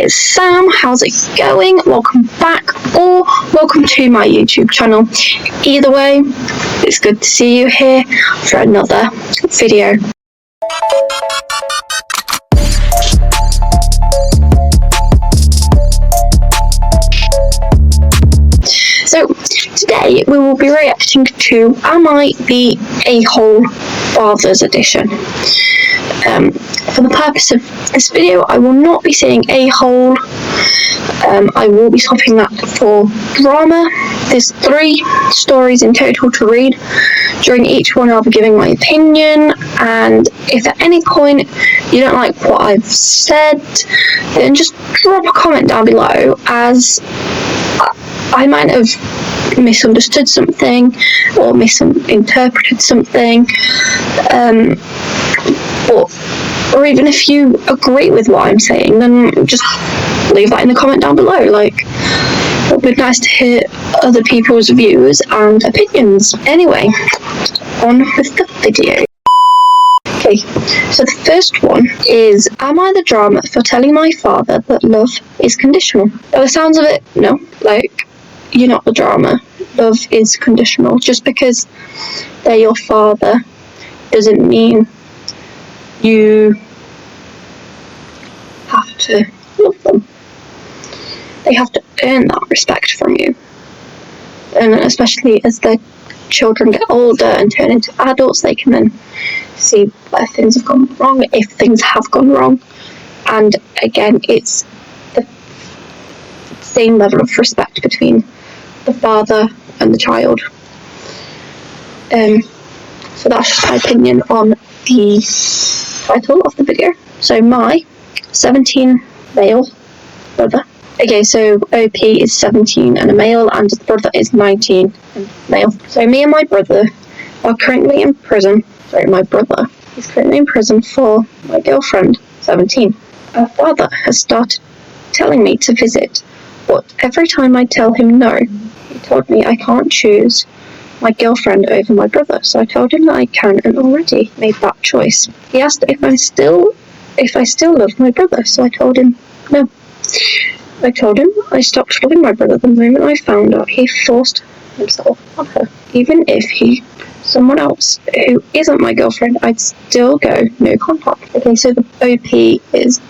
it's Sam. How's it going? Welcome back, or welcome to my YouTube channel. Either way, it's good to see you here for another video. So today we will be reacting to Am I the A-Hole Fathers Edition. For the purpose of this video, I will not be saying A-Hole. I will be swapping that for drama. There's 3 stories in total to read. During each one I'll be giving my opinion, and if at any point you don't like what I've said, then just drop a comment down below, as I might have misunderstood something or misinterpreted something, or even if you agree with what I'm saying, then just leave that in the comment down below. Like, it would be nice to hear other people's views and opinions. Anyway, on with the video. Okay, so the first one is, am I the drama for telling my father that love is conditional? By the sounds of it, no. Like, you're not the drama. Love is conditional. Just because they're your father doesn't mean you have to love them. They have to earn that respect from you. And especially as their children get older and turn into adults, they can then see where things have gone wrong, if things have gone wrong. And again, it's the same level of respect between the father and the child. So that's just my opinion on the title of the video. So my 17 male brother. Okay, so OP is 17 and a male, and his brother is 19 and male. So me and my brother are currently in prison. Sorry, my brother is currently in prison for my girlfriend, 17. Our father has started telling me to visit, but every time I tell him no, he told me I can't choose my girlfriend over my brother. So I told him that I can, and already made that choice. He asked if I still love my brother, so I told him no. I told him I stopped loving my brother the moment I found out he forced himself on her. Even if he someone else who isn't my girlfriend, I'd still go no contact. Okay, so the OP is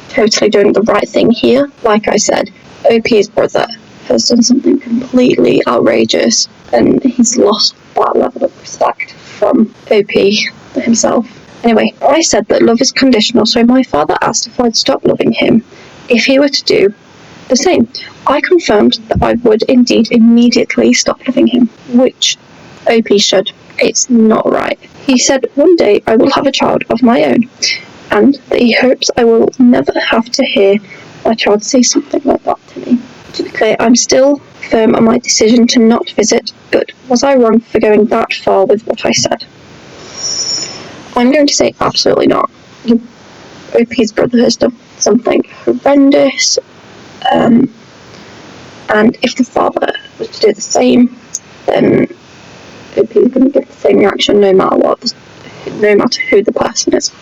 totally doing the right thing here. Like I said, OP's brother has done something completely outrageous, and he's lost that level of respect from OP himself. Anyway, I said that love is conditional, so my father asked if I'd stop loving him if he were to do the same. I confirmed that I would indeed immediately stop loving him, which OP should. It's not right. He said one day I will have a child of my own, and that he hopes I will never have to hear my child say something like that to me. To be clear, I'm still firm on my decision to not visit, but was I wrong for going that far with what I said? I'm going to say absolutely not. OP's brother has done something horrendous, and if the father was to do the same, then OP is going to get the same reaction no matter what, no matter who the person is.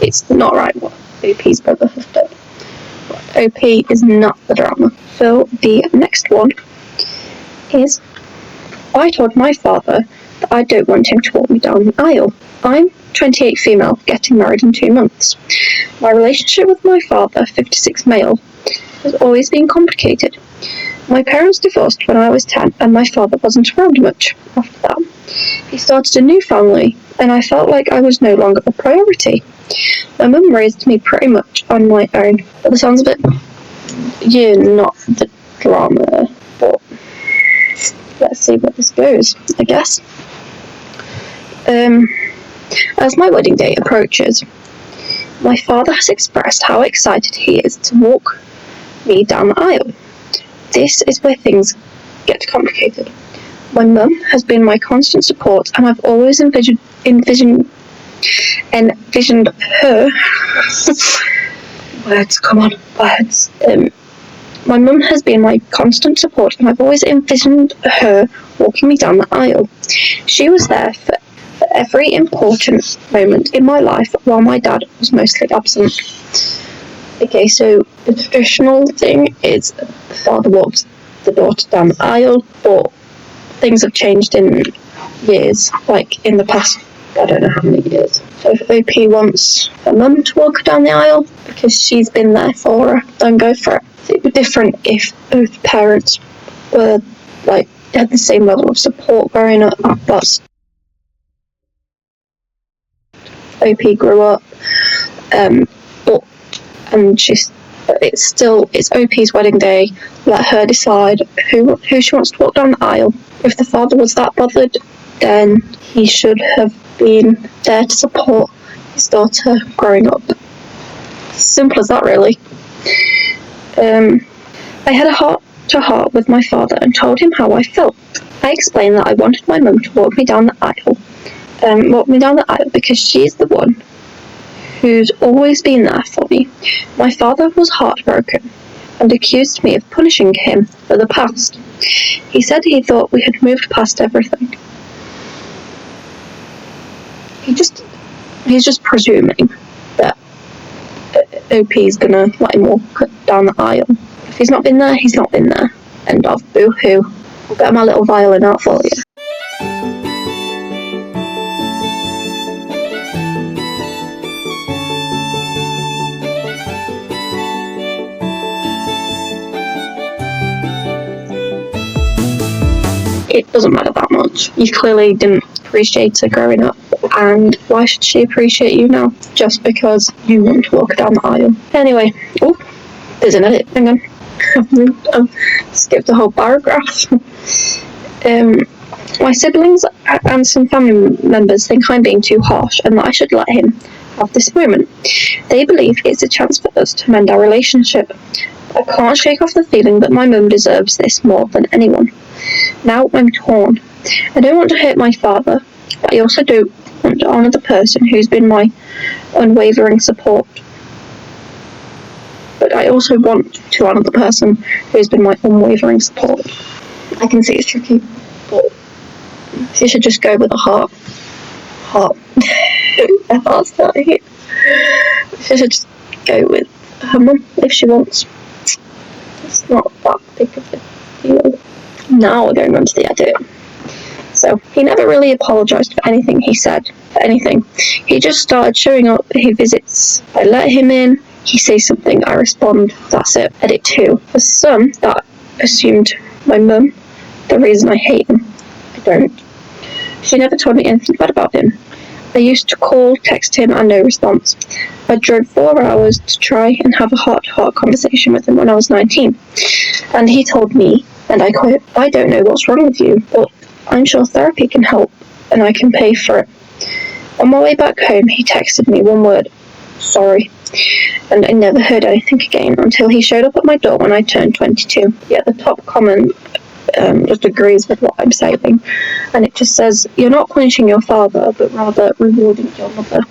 It's not right what OP's brother has done. OP is not the drama. So the next one is, I told my father that I don't want him to walk me down the aisle. I'm 28 female, getting married in 2 months. My relationship with my father, 56 male, has always been complicated. My parents divorced when I was 10, and my father wasn't around much after that. He started a new family, and I felt like I was no longer a priority. My mum raised me pretty much on my own. By the sounds of it, you're not the drama, but let's see where this goes, I guess. As my wedding day approaches, my father has expressed how excited he is to walk me down the aisle. This is where things get complicated. My mum has been my constant support, and I've always envisioned her words. My mum has been my constant support, and I've always envisioned her walking me down the aisle. She was there for every important moment in my life while my dad was mostly absent. Okay, so the traditional thing is the father walks the daughter down the aisle, but things have changed in years, like in the past, I don't know how many years. So if OP wants her mum to walk her down the aisle because she's been there for her, then go for it. It would be different if both parents were like had the same level of support growing up. But OP grew up, it's OP's wedding day. Let her decide who she wants to walk down the aisle. If the father was that bothered, then he should have been there to support his daughter growing up. Simple as that, really. I had a heart-to-heart with my father and told him how I felt. I explained that I wanted my mum to walk me down the aisle because she's the one who's always been there for me. My father was heartbroken and accused me of punishing him for the past. He said he thought we had moved past everything. He's just presuming that OP's gonna let him walk down the aisle. If he's not been there, he's not been there. End of. Boo-hoo. I'll get my little violin out for you. It doesn't matter that much. You clearly didn't appreciate her growing up, and why should she appreciate you now? Just because you want to walk down the aisle. Anyway, there's an edit. Hang on. I've skipped a whole paragraph. My siblings and some family members think I'm being too harsh and that I should let him have this moment. They believe it's a chance for us to mend our relationship. I can't shake off the feeling that my mum deserves this more than anyone. Now I'm torn. I don't want to hurt my father, but I also don't want to honour the person who's been my unwavering support. But I also want to honour the person who's been my unwavering support. I can see it's tricky, but she should just go with a heart. A heart's not here. She should just go with her mum if she wants. It's not that big of a deal. Now we're going on to the edit. So, he never really apologised for anything he said, for anything. He just started showing up, he visits, I let him in, he says something, I respond, that's it. Edit 2. For some, that assumed my mum, the reason I hate him. I don't. She never told me anything bad about him. I used to call, text him, and no response. I drove 4 hours to try and have a heart-to-heart conversation with him when I was 19. And he told me, and I quote, I don't know what's wrong with you, but I'm sure therapy can help, and I can pay for it. On my way back home, he texted me one word, sorry, and I never heard anything again until he showed up at my door when I turned 22. Yeah, the top comment just agrees with what I'm saying, and it just says, you're not punishing your father, but rather rewarding your mother.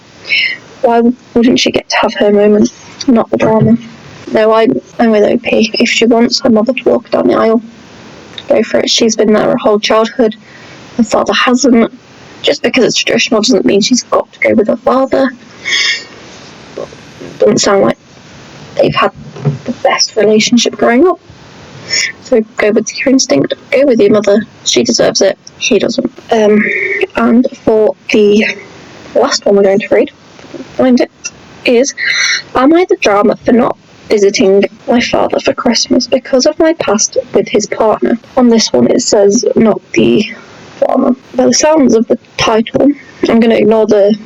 Why wouldn't she get to have her moment, not the drama? No, I'm with OP. If she wants her mother to walk down the aisle, go for it. She's been there her whole childhood. Her father hasn't. Just because it's traditional doesn't mean she's got to go with her father. But it doesn't sound like they've had the best relationship growing up. So go with your instinct. Go with your mother. She deserves it. He doesn't. And for the last one we're going to read, find it, is, am I the drama for not visiting my father for Christmas because of my past with his partner? On this one it says not the drama. By the sounds of the title, I'm going to ignore the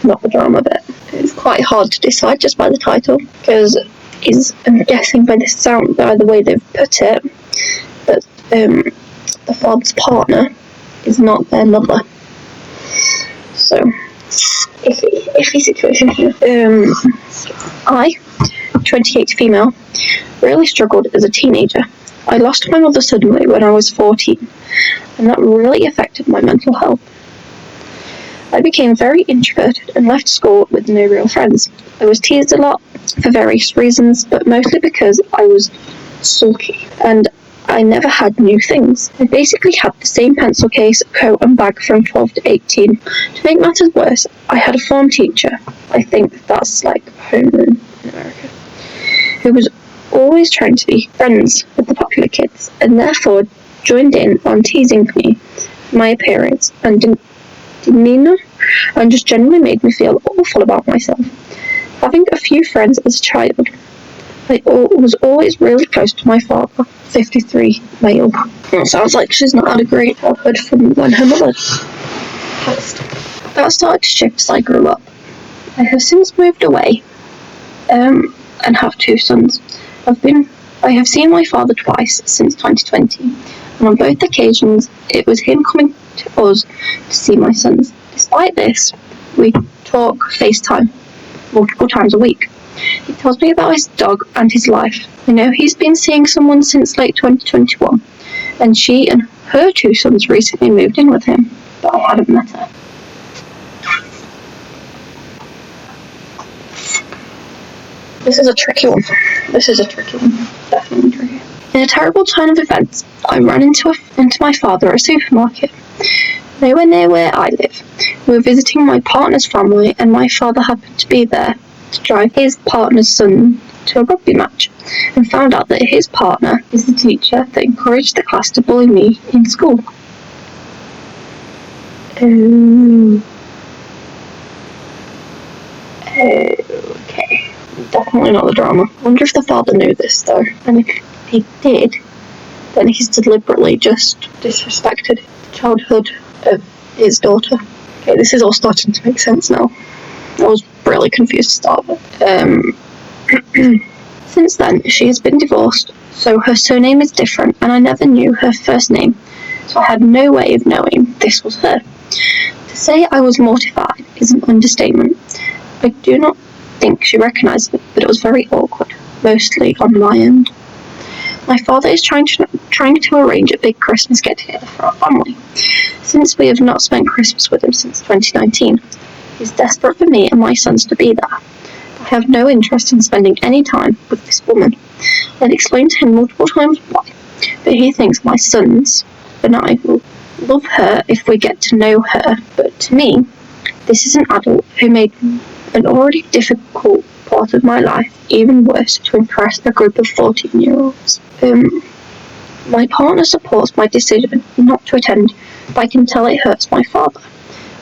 not the drama bit. It's quite hard to decide just by the title, because I'm guessing by the way they've put it, that the father's partner is not their mother. So, iffy situation here. I, 28 female, really struggled as a teenager. I lost my mother suddenly when I was 14, and that really affected my mental health. I became very introverted and left school with no real friends. I was teased a lot for various reasons, but mostly because I was sulky, and I never had new things. I basically had the same pencil case, coat and bag from 12 to 18. To make matters worse, I had a form teacher. I think that's like homeroom in America. who was always trying to be friends with the popular kids, and therefore joined in on teasing me, my appearance, and demeanour, and just generally made me feel awful about myself. Having a few friends as a child, I was always really close to my father, 53 male. It sounds like she's not had a great childhood from when her mother passed. That started to shift as I grew up. I have since moved away and have 2 sons. I have seen my father twice since 2020, and on both occasions it was him coming to us to see my sons. Despite this, we talk FaceTime multiple times a week. He tells me about his dog and his life. I know he's been seeing someone since late 2021, and she and her 2 sons recently moved in with him, but I hadn't met her. This is a tricky one. Definitely tricky. In a terrible turn of events, I ran into my father at a supermarket. Nowhere near where I live. We were visiting my partner's family, and my father happened to be there to drive his partner's son to a rugby match, and found out that his partner is the teacher that encouraged the class to bully me in school. Okay. Definitely not the drama. I wonder if the father knew this though, and if he did, then he's deliberately just disrespected the childhood of his daughter. Okay, this is all starting to make sense now. I was really confused to start with. Since then, she has been divorced, so her surname is different, and I never knew her first name, so I had no way of knowing this was her. To say I was mortified is an understatement. I do not think she recognised it, but it was very awkward, mostly on my end. My father is trying to arrange a big Christmas get-together for our family, since we have not spent Christmas with him since 2019. He's desperate for me and my sons to be there. I have no interest in spending any time with this woman. I've explained to him multiple times why, but he thinks my sons and I will love her if we get to know her, but to me, this is an adult who made an already difficult part of my life even worse to impress a group of 14-year-olds. My partner supports my decision not to attend, but I can tell it hurts my father.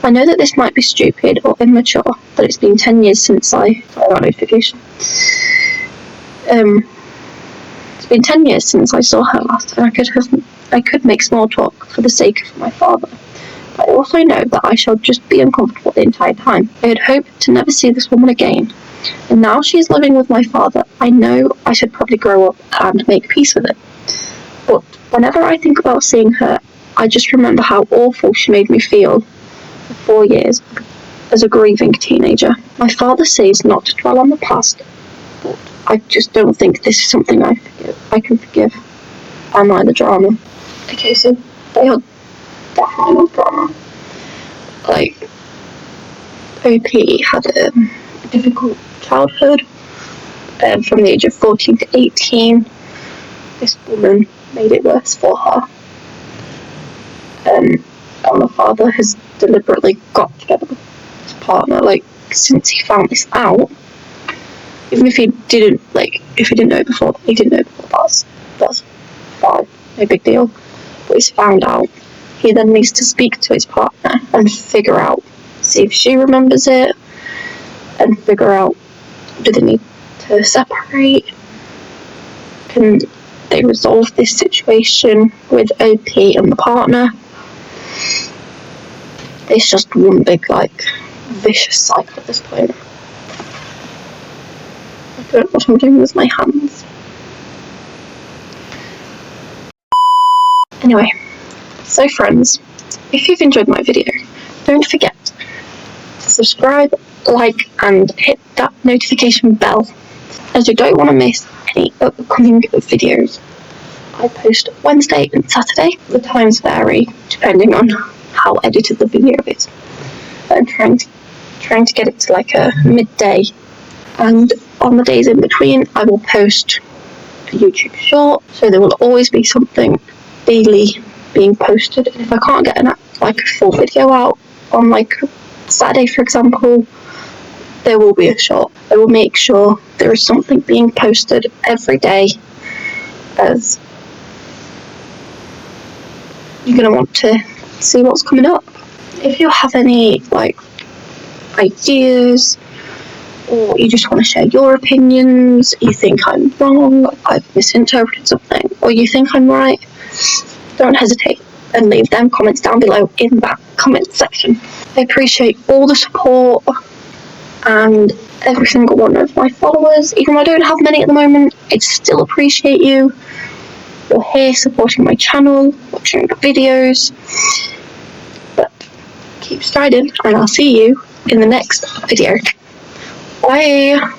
I know that this might be stupid or immature, but it's been 10 years since I got notification. It's been 10 years since I saw her last, and I could make small talk for the sake of my father. I also know that I shall just be uncomfortable the entire time. I had hoped to never see this woman again, and now she is living with my father. I know I should probably grow up and make peace with it. But whenever I think about seeing her, I just remember how awful she made me feel for 4 years as a grieving teenager. My father says not to dwell on the past, but I just don't think this is something I can forgive. Am I the drama? Okay, so they are definitely not drama. Like, OP had a difficult childhood. From the age of 14 to 18, this woman made it worse for her. And my father has deliberately got together with his partner, like, since he found this out. Even if he didn't know before, that's fine, no big deal. But he's found out. He then needs to speak to his partner and figure out, see if she remembers it, and figure out, do they need to separate? Can they resolve this situation with OP and the partner? It's just one big, vicious cycle at this point. I don't know what I'm doing with my hands. Anyway, so friends, if you've enjoyed my video, don't forget to subscribe, like, and hit that notification bell, as you don't want to miss any upcoming videos. I post Wednesday and Saturday. The times vary depending on how edited the video is. I'm trying to get it to a midday, and on the days in between I will post a YouTube short, so there will always be something daily being posted. And if I can't get a full video out on Saturday, for example, there will be a short. I will make sure there is something being posted every day, as you're going to want to see what's coming up. If you have any ideas, or you just want to share your opinions, you think I'm wrong, I've misinterpreted something, or you think I'm right, don't hesitate and leave them comments down below in that comment section. I appreciate all the support and every single one of my followers. Even though I don't have many at the moment, I still appreciate you. You're here supporting my channel, watching the videos. But keep striding, and I'll see you in the next video. Bye!